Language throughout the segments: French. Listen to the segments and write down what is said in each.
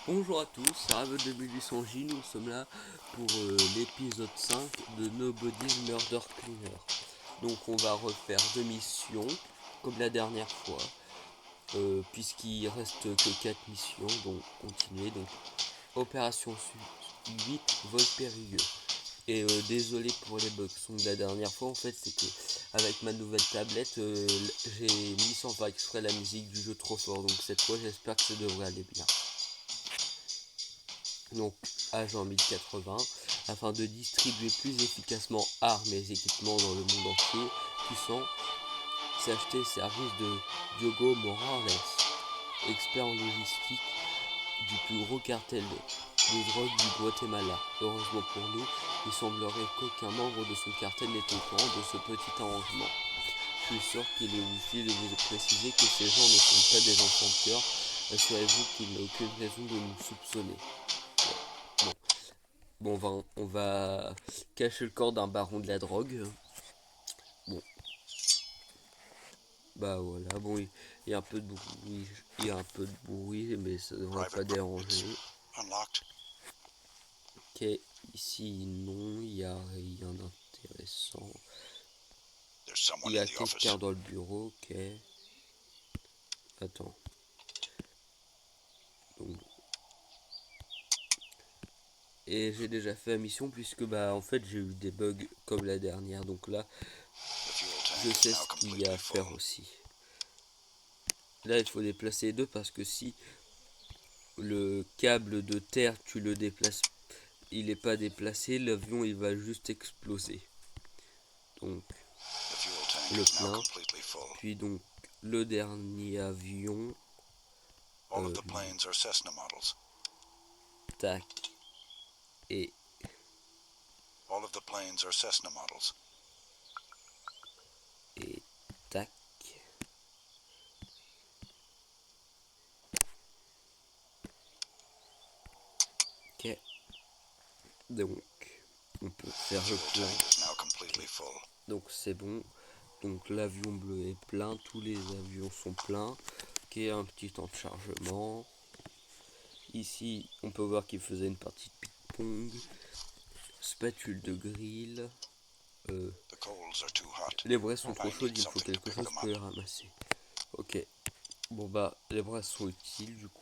Bonjour à tous, c'est Ravel de 1800J, nous sommes là pour l'épisode 5 de Nobody's Murder Cleaner. Donc on va refaire deux missions, comme la dernière fois, puisqu'il reste que 4 missions, donc continuez. Donc opération 8, vol périlleux. Et désolé pour les bugs de la dernière fois, en fait c'est que avec ma nouvelle tablette, j'ai mis sans faire exprès la musique du jeu trop fort, donc cette fois j'espère que ça devrait aller bien. Donc agent 1080, afin de distribuer plus efficacement armes et équipements dans le monde entier, puissant, c'est acheté le service de Diogo Morales, expert en logistique du plus gros cartel de drogue du Guatemala. Heureusement pour nous, il semblerait qu'aucun membre de son cartel n'est au courant de ce petit arrangement. Je suis sûr qu'il est utile de vous préciser que ces gens ne sont pas des enfants de cœur. Assurez-vous qu'il n'a aucune raison de nous soupçonner. Bon, on va cacher le corps d'un baron de la drogue. Bon, bah voilà, bon, il y a un peu de bruit, mais ça devrait pas déranger. Ok, ici non, il y a rien d'intéressant. Il y a quelqu'un dans le bureau, ok. Attends. Donc, et j'ai déjà fait la mission puisque en fait j'ai eu des bugs comme la dernière, donc là je sais ce qu'il y a à faire aussi. Là il faut déplacer les deux parce que si le câble de terre tu le déplaces, il n'est pas déplacé, l'avion il va juste exploser. Donc le plein, puis donc le dernier avion, tac, et tac. Ok, donc on peut faire le plein. Donc c'est bon. Donc l'avion bleu est plein, tous les avions sont pleins. Ok, un petit temps de chargement. Ici, on peut voir qu'il faisait une partie de ping-pong. Spatule de grill. Les braises sont trop chaudes, il faut quelque chose pour les ramasser. Ok. Bon les braises sont utiles du coup.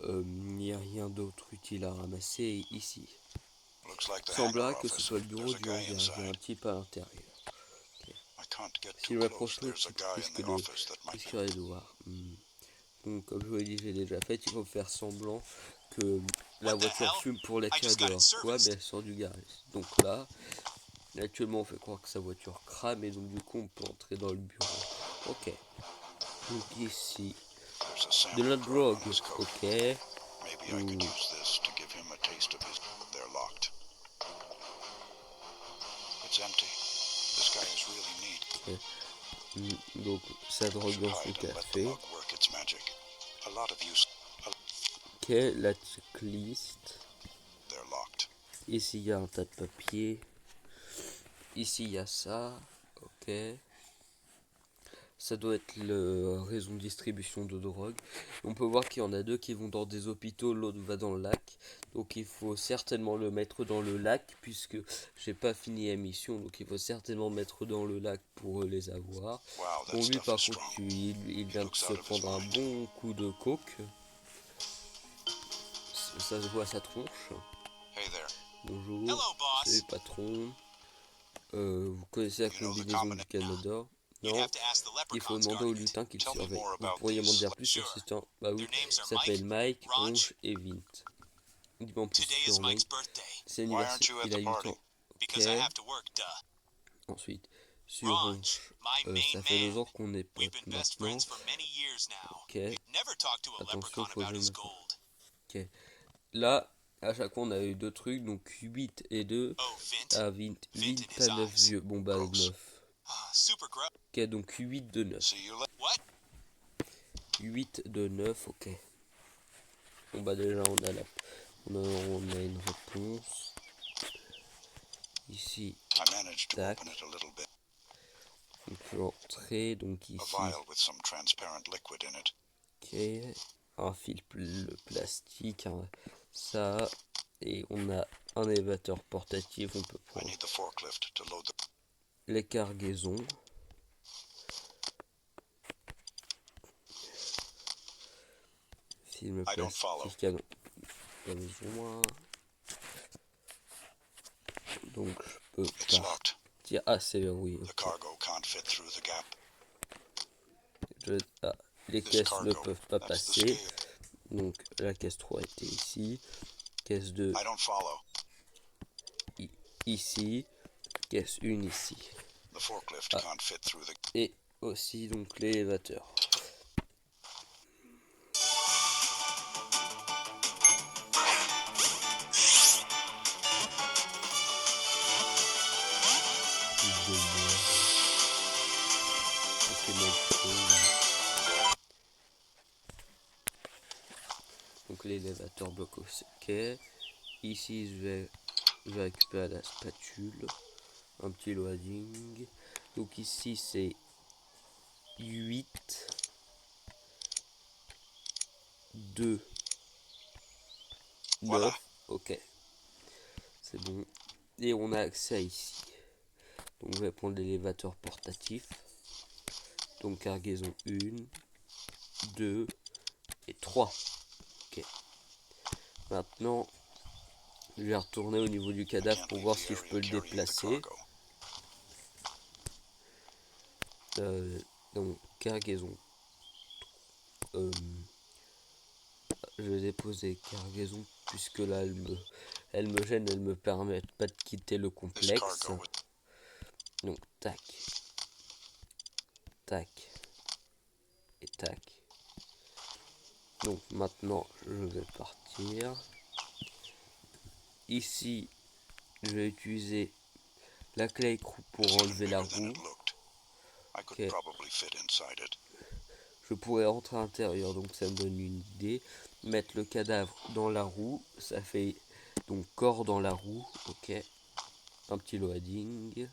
Il n'y a rien d'autre utile à ramasser ici. Il semblerait que ce soit le bureau du hangar, il y a un type à l'intérieur. S'il m'approche trop, risque de voir. Donc comme je vous l'ai dit, j'ai déjà fait, il faut faire semblant que la voiture fume pour la tirer dehors. Quoi, mais elle sort du garage. Donc là, actuellement on fait croire que sa voiture crame et donc du coup on peut entrer dans le bureau. Ok. Donc ici, de la drogue. Ok. Donc ça drogue dans son café. Ok, la checklist. Ici il y a un tas de papier. Ici il y a ça. Ok. Ça doit être le raison de distribution de drogue. On peut voir qu'il y en a deux qui vont dans des hôpitaux, l'autre va dans le lac. Donc il faut certainement le mettre dans le lac puisque j'ai pas fini la mission. Donc il faut certainement mettre dans le lac pour les avoir. Bon lui par contre il vient de se prendre un bon coup de coke. Ça se voit à sa tronche. Bonjour, c'est patron. Vous connaissez la combinaison du Canada? Non, il faut demander au lutin qu'il surveille. Vous pourriez m'en dire plus, assistant? Bah oui, il s'appelle Mike, Onge et Vint. Dis-moi en plus sur Mike. C'est l'anniversaire, il a 8 ans. Ok. Ensuite, sur Onge, ça fait 2 ans qu'on est potes maintenant. Ok. Attention, faut que je me... Ok. Là, à chaque fois on a eu deux trucs, donc 8 et 2. Ah, Vint pas 9 vieux. Bon 9. Ok, donc 8 de 9. 8 de 9, ok. Bon déjà on a une réponse. Ici, tac. On peut entrer, donc ici. Ok. un fil plastique, ça, et on a un élévateur portatif, on peut prendre les cargaisons. Film plastique, non, pas besoin. Donc je peux partir. Ah, c'est verrouillé. Les caisses ne peuvent pas passer. Donc la caisse 3 était ici. Caisse 2 ici. Caisse 1 ici. Et aussi donc l'élévateur. Donc l'élévateur bloque au quai. Ici je vais récupérer la spatule. Un petit loading. Donc ici c'est 8, 2, 9. Ok. C'est bon. Et on a accès à ici. Donc je vais prendre l'élévateur portatif. Donc cargaison 1, 2 et 3. Ok. Maintenant, je vais retourner au niveau du cadavre pour voir si je peux le déplacer. Donc cargaison. Je vais déposer cargaison puisque là elle me gêne, elle me permet pas de quitter le complexe. Donc tac, tac et tac. Donc maintenant je vais partir. Ici je vais utiliser la clé écrou pour enlever la roue. Okay. Je pourrais rentrer à l'intérieur, donc ça me donne une idée. Mettre le cadavre dans la roue, ça fait donc corps dans la roue. Ok, un petit loading.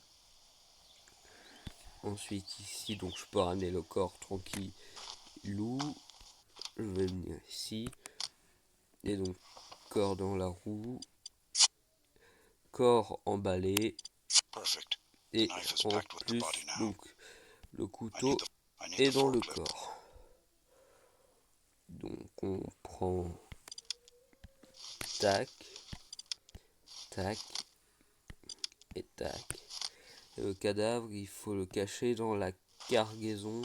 Ensuite ici, donc je peux ramener le corps tranquille. Je vais venir ici. Et donc corps dans la roue. Corps emballé. Et en plus, donc le couteau est dans le corps. Donc on prend tac, tac et tac. Et le cadavre, il faut le cacher dans la cargaison.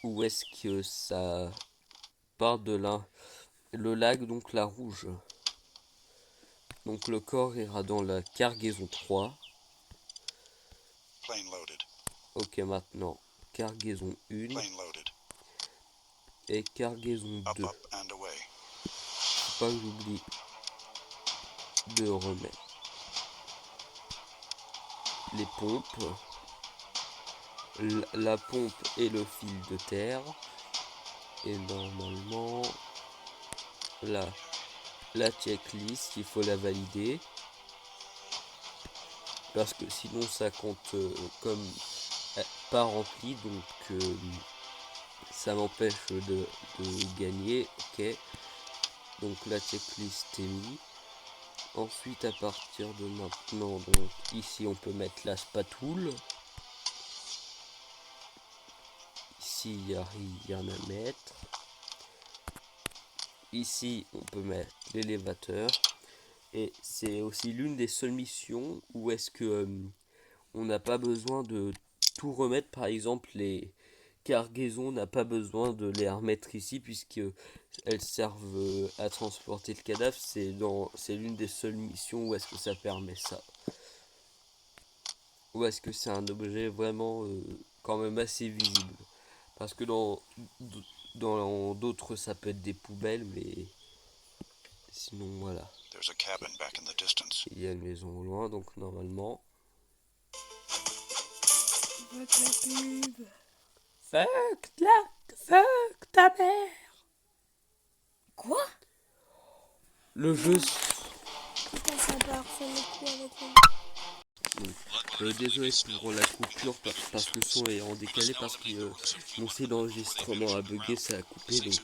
Où est-ce que ça part de là? Le lac, donc la rouge. Donc le corps ira dans la cargaison 3. Ok, maintenant cargaison 1 et cargaison 2. Faut pas que j'oublie de remettre les pompes, la pompe et le fil de terre. Et normalement la checklist, il faut la valider parce que sinon ça compte comme pas rempli, donc ça m'empêche de gagner. Ok, donc la checklist est mise. Ensuite, à partir de maintenant, donc ici on peut mettre la spatule. Ici il n'y a rien à mettre. Ici on peut mettre l'élévateur. Et c'est aussi l'une des seules missions où est-ce que on n'a pas besoin de tout remettre. Par exemple, les cargaisons, on n'a pas besoin de les remettre ici puisque elles servent à transporter le cadavre. C'est l'une des seules missions où est-ce que ça permet ça. Ou est-ce que c'est un objet vraiment quand même assez visible. Parce que dans d'autres ça peut être des poubelles, mais sinon voilà. Il y a une maison au loin, donc normalement. Fuck ta mère. Quoi? Le jeu. Putain, ça va harceler le coup avec lui. Donc, désolé pour la coupure parce que le son est en décalé, parce que mon site d'enregistrement a bugué, ça a coupé. Donc,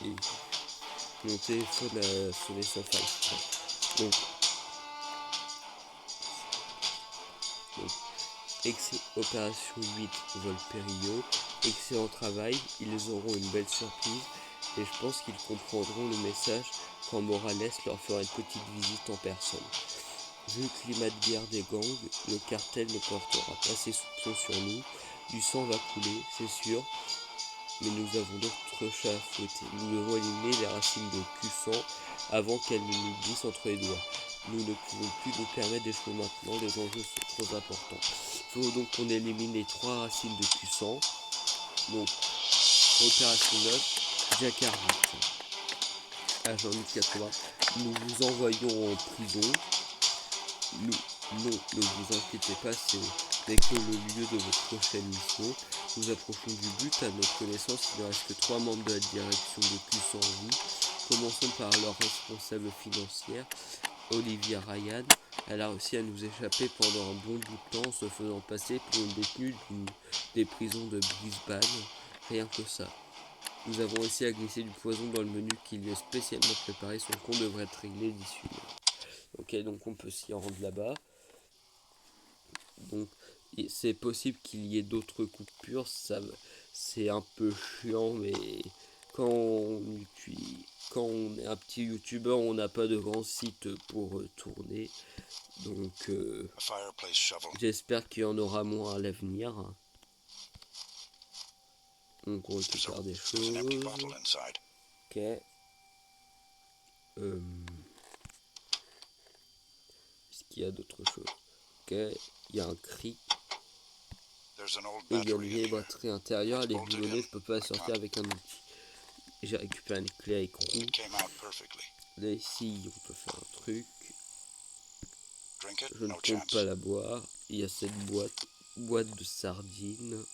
et mon téléphone a sonné sans faire exprès. Donc, Opération 8 vol périlleux, excellent travail, ils auront une belle surprise et je pense qu'ils comprendront le message quand Morales leur fera une petite visite en personne. Vu le climat de guerre des gangs, le cartel ne portera pas ses soupçons sur nous, du sang va couler, c'est sûr, mais nous avons d'autres chats à fouetter. Nous devons éliminer les racines de Q100 avant qu'elles ne nous glissent entre les doigts. Nous ne pouvons plus nous permettre d'échouer maintenant, les enjeux sont trop importants. Il faut donc qu'on élimine les 3 racines de Q100. Donc, opération 9, Jack Harvey. Agent 1080, nous vous envoyons en prison. Non, ne vous inquiétez pas, ce n'est que le lieu de votre prochaine mission. Nous approchons du but. À notre connaissance, il ne reste que 3 membres de la direction de Q100 en vie. Commençons par leur responsable financière, Olivia Ryan. Elle a réussi à nous échapper pendant un bon bout de temps en se faisant passer pour une détenue des prisons de Brisbane. Rien que ça. Nous avons réussi à glisser du poison dans le menu qui lui est spécialement préparé. Son compte devrait être réglé d'ici une heure. Ok, donc on peut s'y rendre là-bas. Donc c'est possible qu'il y ait d'autres coupures. C'est un peu chiant, mais quand on est un petit youtubeur, on n'a pas de grand site pour tourner. Donc j'espère qu'il y en aura moins à l'avenir. Donc on récupère des choses. Ok. Est-ce qu'il y a d'autres choses? Ok. Il y a un cri. Et il y a une vieille batterie intérieure. Elle est boulonnée. Je peux pas la sortir avec un outil. J'ai récupéré une clé à écrou. Là ici on peut faire un truc. Je ne compte pas la boire. Il y a cette boîte de sardines.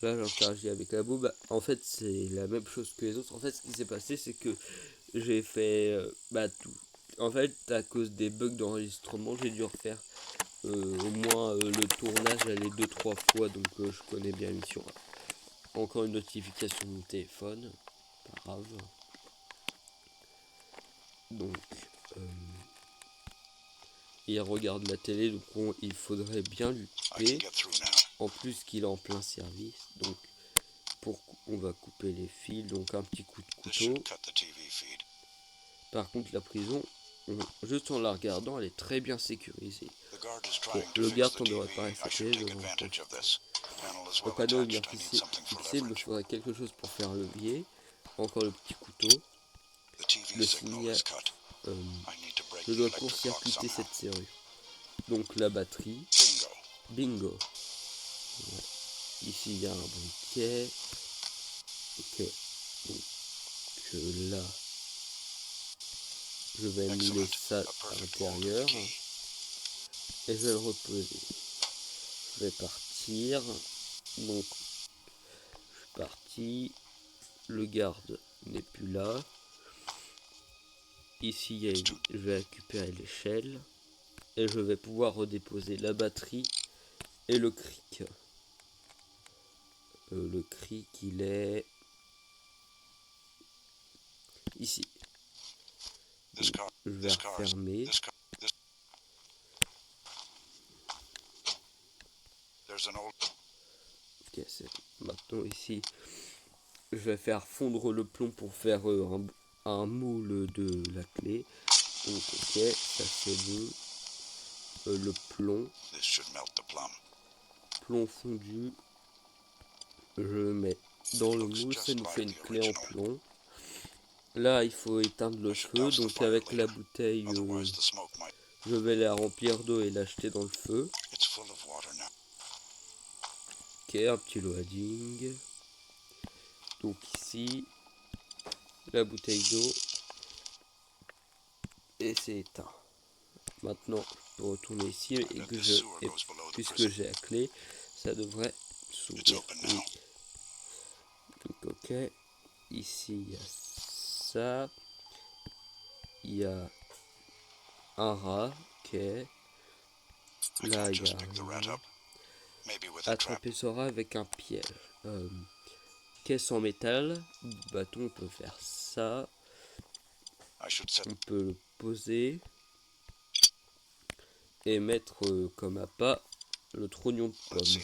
Là j'interagis avec la boue. En fait c'est la même chose que les autres. En fait ce qui s'est passé c'est que j'ai fait tout. En fait à cause des bugs d'enregistrement j'ai dû refaire au moins le tournage aller 2-3 fois. Donc je connais bien l'émission. Encore une notification de mon téléphone. Pas grave. Donc il regarde la télé, donc il faudrait bien lui couper. En plus qu'il est en plein service, donc on va couper les fils, donc un petit coup de couteau. Par contre la prison, juste en la regardant, elle est très bien sécurisée. Bon, le garde on devrait pas rester devant le panneau est bien fixé, il me faudrait quelque chose pour faire un levier. Encore le petit couteau. Le signal, je dois court-circuiter cette serrure. Donc la batterie. Bingo. Ouais. Ici il y a un briquet. Ok. Donc là, je vais mouler ça à l'intérieur. Et je vais le reposer. Je vais partir. Donc je suis parti. Le garde n'est plus là. Ici je vais récupérer l'échelle. Et je vais pouvoir redéposer la batterie et le cric. Le cric il est ici. Donc, je vais refermer. Ok, c'est maintenant ici. Je vais faire fondre le plomb pour faire un moule de la clé. Donc ok, ça c'est bon. Le plomb. Plomb fondu. Je le mets dans le moule, ça nous fait une clé en plomb. Là il faut éteindre le feu, donc avec la bouteille je vais la remplir d'eau et l'acheter dans le feu. Ok, un petit loading. Donc ici, la bouteille d'eau. Et c'est éteint. Maintenant, je peux retourner ici et puisque j'ai la clé, ça devrait s'ouvrir. Oui. Donc ok. Ici, il y a ça. il y a un rat, ok. Là, il y a un... Attraper ce rat avec un piège. Caisse en métal, bâton, on peut faire ça. On peut le poser et mettre comme appât le trognon de pomme.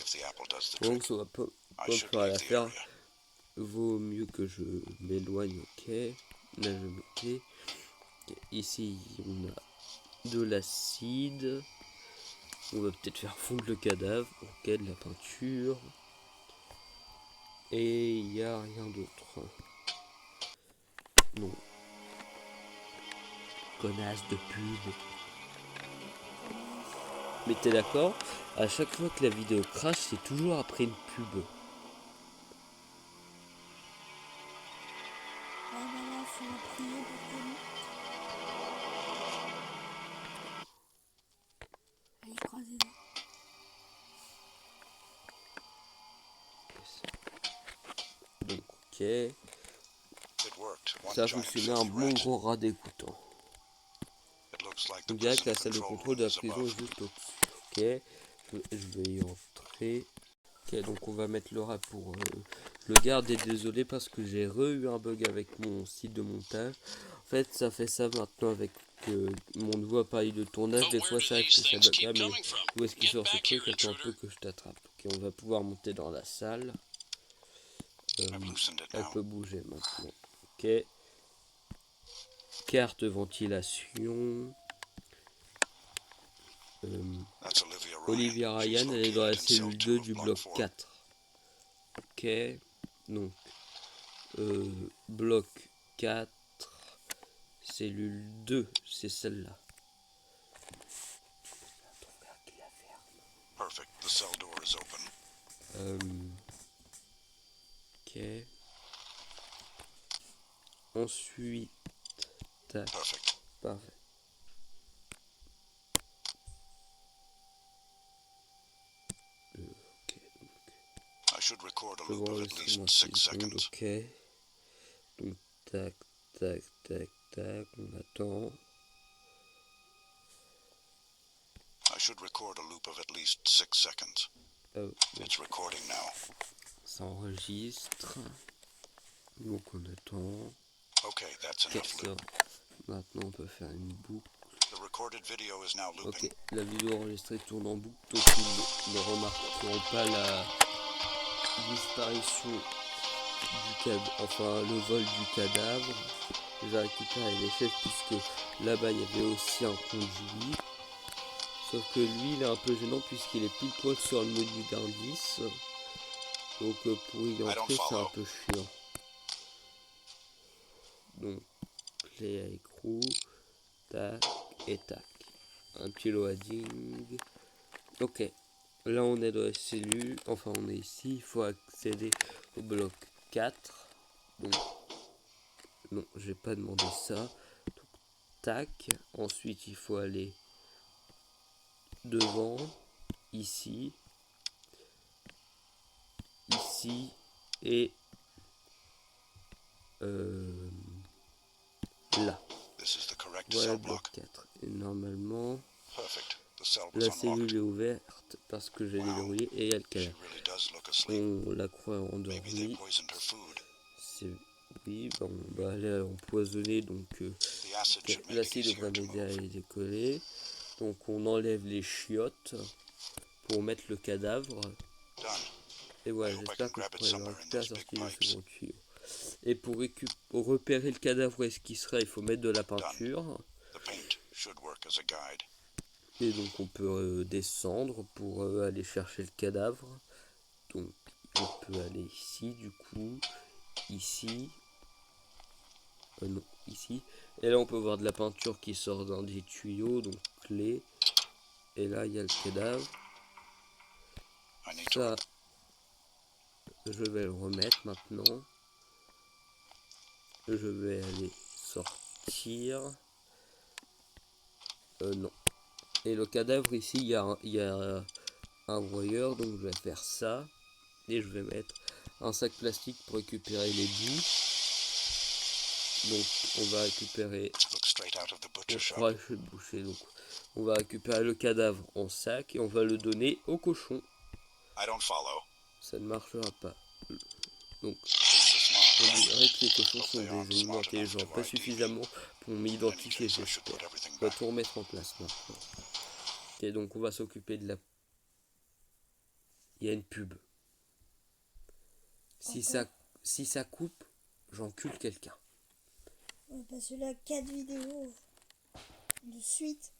Donc ça va pas faire l'affaire. Vaut mieux que je m'éloigne, ok. Là je mettais. Okay. Ici on a de l'acide. On va peut-être faire fondre le cadavre. Ok, de la peinture. Et il n'y a rien d'autre. Non. Connasse de pub. Mais t'es d'accord? À chaque fois que la vidéo crash, c'est toujours après une pub. Faut la prier pour que... Allez, croisez-les. Donc, ok. Ça a fonctionné, un bon gros rat d'écoutant. On dirait que la salle de contrôle de la prison est juste au-dessus. Ok, je vais y entrer. Ok, donc on va mettre le rat pour le garder. Désolé parce que j'ai eu un bug avec mon site de montage. En fait, ça fait ça maintenant avec mon nouveau appareil de tournage. Des fois, ça arrive que ça bug. Ah, mais où est-ce qu'il sort ce truc? Attends un peu que je t'attrape. Ok, on va pouvoir monter dans la salle. Elle peut bouger maintenant. Ok. Carte ventilation. Olivia Ryan, elle est dans la cellule 2 du bloc 4. Ok. Donc, bloc 4, cellule 2, c'est celle-là. Ok. Ensuite, tac. Parfait. Ok, donc. Je vais enregistrer 6 secondes, ok. Donc, tac, tac, tac, tac, on attend. Oh, ça enregistre. Donc on attend. Ok, ça. Maintenant on peut faire une boucle. Ok, la vidéo enregistrée tourne en boucle, donc ils ne remarqueront pas la disparition du cadavre, enfin le vol du cadavre. J'ai récupéré les chefs puisque là-bas il y avait aussi un conduit. Sauf que lui il est un peu gênant puisqu'il est pile poil sur le menu d'indice. Donc pour y entrer c'est un peu chiant. Donc play à écrou, tac et tac. Un petit loading. Ok, là on est dans la cellule, enfin on est ici, il faut accéder au bloc 4. Donc, non, j'ai pas demandé ça. Donc, tac, ensuite il faut aller devant, ici, ici et là. Voilà le bloc 4. Et normalement, la cellule est ouverte parce que j'ai déverrouillé et il y a le cadavre. On la croit endormie. Oui, bon, bah elle est empoisonnée, donc l'acide devrait m'aider à les décoller. Donc on enlève les chiottes pour mettre le cadavre. Et voilà, j'espère que je pourrai le récupérer à la sortie du second tuyau. Et pour repérer le cadavre où est-ce qu'il sera, il faut mettre de la peinture. Et donc on peut descendre pour aller chercher le cadavre. Donc on peut aller ici du coup, ici, non, ici. Et là on peut voir de la peinture qui sort dans des tuyaux, donc clé. Et là il y a le cadavre. Ça, je vais le remettre maintenant. Je vais aller sortir. Non. Et le cadavre ici, il y a un broyeur, donc je vais faire ça. Et je vais mettre un sac plastique pour récupérer les bouts. Donc on va récupérer, Looks straight out of the butcher on shop. croit chez le boucher, donc on va récupérer le cadavre en sac et on va le donner au cochon. I don't follow. Ça ne marchera pas. Donc This is on smart. dirait que les cochons But sont they des aren't animaux smart enough intelligents, to pas ID me. suffisamment pour m'identifier, In any case, I should j'espère. put everything On va back. tout remettre en place maintenant. Ok, donc on va s'occuper de la... Il y a une pub. Si ça coupe, j'encule quelqu'un. Ouais, parce que là, 4 vidéos de suite.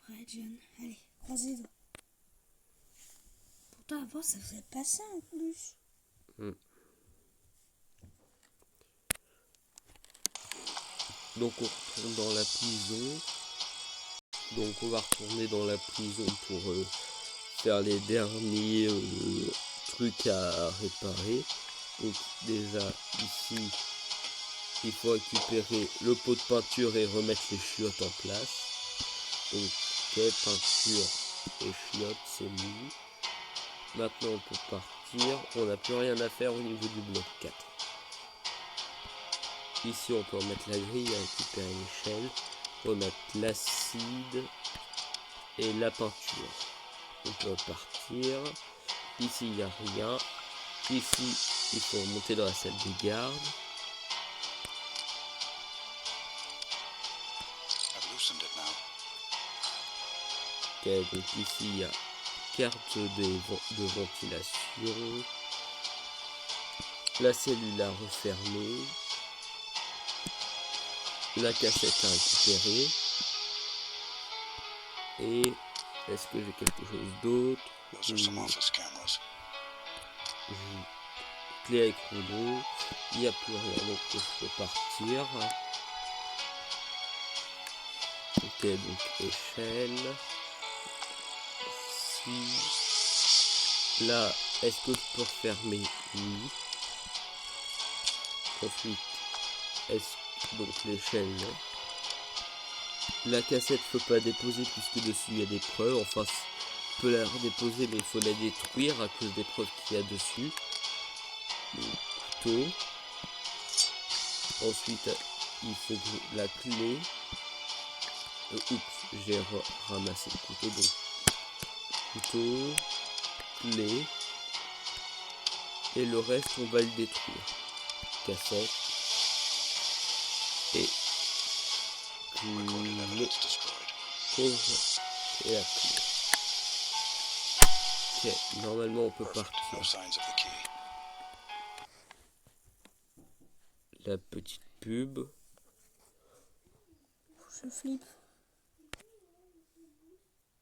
Prêt, John. Allez, croisez les doigts. Pourtant, avant, ça faisait pas ça en plus. Donc on retourne dans la prison. Donc on va retourner dans la prison pour faire les derniers trucs à réparer. Donc déjà ici, il faut récupérer le pot de peinture et remettre les chiottes en place. Donc ok, peinture et chiottes, c'est mis. Maintenant on peut partir. On n'a plus rien à faire au niveau du bloc 4. Ici on peut remettre la grille, récupérer l'échelle, remettre l'acide et la peinture. On peut partir. Ici il n'y a rien. Ici il faut remonter dans la salle des gardes. I've loosened it now. Ok, donc ici il y a carte de ventilation. La cellule à refermer. La cassette à récupérer. Et est-ce que j'ai quelque chose d'autre? Those are some office cameras. Clé avec rouleau. Il n'y a plus rien, donc je peux partir. Ok, donc échelle. Ici. Là, est-ce que je peux refermer? Oui. Ensuite, est-ce donc l'échelle? La cassette ne peut pas déposer puisque dessus il y a des preuves. Enfin, on peut la redéposer, mais il faut la détruire à cause des preuves qu'il y a dessus. Le couteau. Ensuite, il faut que la clé. Oups, j'ai ramassé le couteau. Donc, couteau, clé. Et le reste, on va le détruire. Cassette. Et Recorded le evidence destroyed. coffre et la clé. Ok, normalement on peut Perfect. No partir. signs of the key. La petite pub. Je flippe.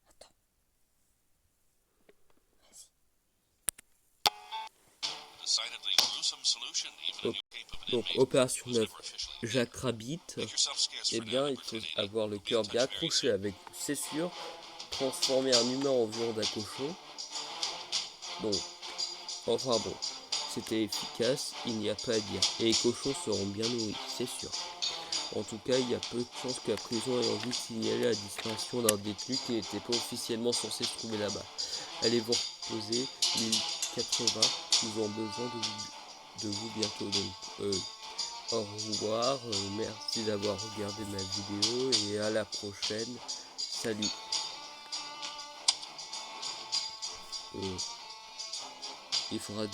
Attends. Donc opération 9. Jacques Rabbit. Eh bien il faut avoir le cœur bien accroché avec c'est sûr. Transformer un humain en viande à cochon. Donc, enfin bon, c'était efficace, il n'y a pas à dire. Et les cochons seront bien nourris, c'est sûr. En tout cas, il y a peu de chances que la prison ait envie de signaler la disparition d'un détenu qui n'était pas officiellement censé se trouver là-bas. Allez vous reposer, 1080, nous avons besoin de vous bientôt. Donc, au revoir, merci d'avoir regardé ma vidéo et à la prochaine. Salut. Il faudra